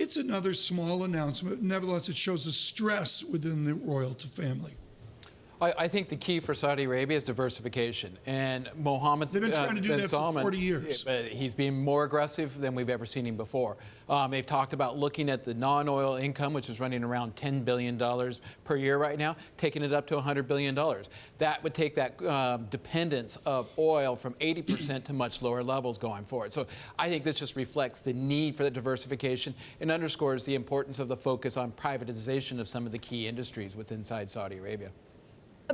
It's another small announcement. Nevertheless, it shows the stress within the royalty family. I think the key for Saudi Arabia is diversification. And Mohammed's They've been trying to do that for 40 years. He's been more aggressive than we've ever seen him before. They've talked about looking at the non-oil income, which is running around $10 billion per year right now, taking it up to $100 billion. That would take that dependence of oil from 80% to much lower levels going forward. So I think this just reflects the need for that diversification and underscores the importance of the focus on privatization of some of the key industries within Saudi Arabia.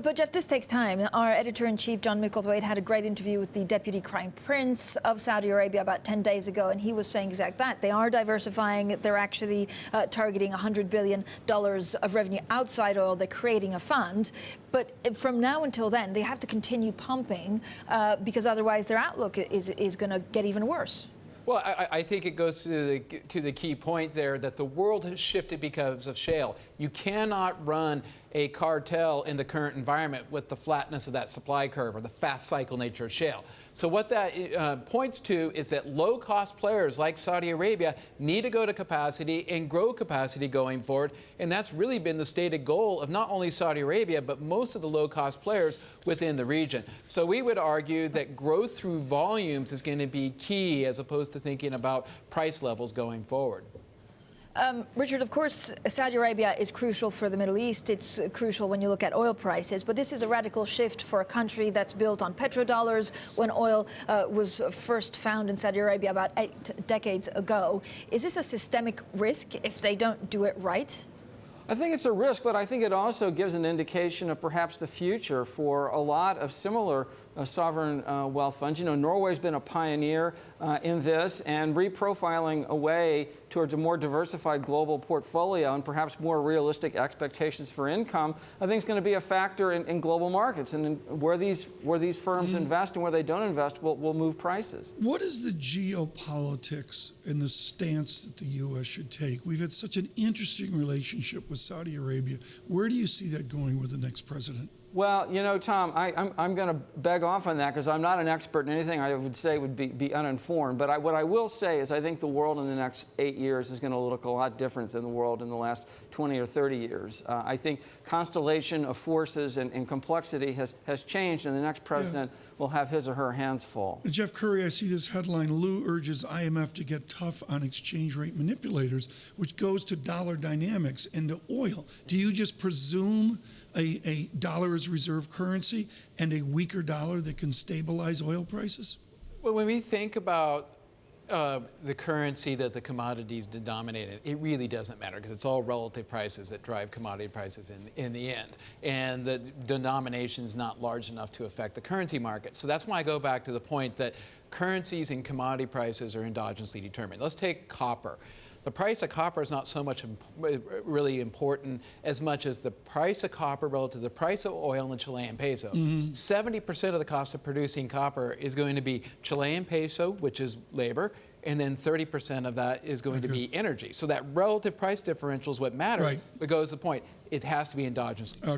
But, Jeff, this takes time. Our editor-in-chief, John Micklethwaite, had a great interview with the Deputy Crown Prince of Saudi Arabia about 10 days ago, and he was saying exactly that. They are diversifying. They're actually targeting $100 billion of revenue outside oil. They're creating a fund. But from now until then, they have to continue pumping because otherwise their outlook is going to get even worse. Well, I think it goes to the key point there that the world has shifted because of shale. You cannot run a cartel in the current environment with the flatness of that supply curve or the fast cycle nature of shale. So what that points to is that low-cost players like Saudi Arabia need to go to capacity and grow capacity going forward. And that's really been the stated goal of not only Saudi Arabia, but most of the low-cost players within the region. So we would argue that growth through volumes is going to be key as opposed to thinking about price levels going forward. Richard, of course, Saudi Arabia is crucial for the Middle East. It's crucial when you look at oil prices. But this is a radical shift for a country that's built on petrodollars when oil was first found in Saudi Arabia about 8 decades ago. Is this a systemic risk if they don't do it right? I think it's a risk, but I think it also gives an indication of perhaps the future for a lot of similar sovereign wealth funds. You know, Norway's been a pioneer in this, and reprofiling away towards a more diversified global portfolio and perhaps more realistic expectations for income, I think is going to be a factor in global markets. And where these firms invest and where they don't invest will move prices. What is the geopolitics and the stance that the U.S. should take? We've had such an interesting relationship with Saudi Arabia. Where do you see that going with the next president? Well, you know, Tom, I'm going to beg off on that because I'm not an expert in anything. I would say would be uninformed. But what I will say is I think the world in the next 8 years is going to look a lot different than the world in the last 20 or 30 years. I think constellation of forces and complexity has changed, and the next president will have his or her hands full. Jeff Currie, I see this headline, Lou urges IMF to get tough on exchange rate manipulators, which goes to dollar dynamics and to oil. Do you just presume a dollar as reserve currency and a weaker dollar that can stabilize oil prices? Well, when we think about the currency that the commodities denominated, it really doesn't matter because it's all relative prices that drive commodity prices in the end. And the denomination is not large enough to affect the currency market. So that's why I go back to the point that currencies and commodity prices are endogenously determined. Let's take copper. The price of copper is not so much really important as much as the price of copper relative to the price of oil in the Chilean peso. 70% of the cost of producing copper is going to be Chilean peso, which is labor, and then 30% of that is going to be energy. So that relative price differential is what matters. Right. But goes to the point, it has to be endogenously.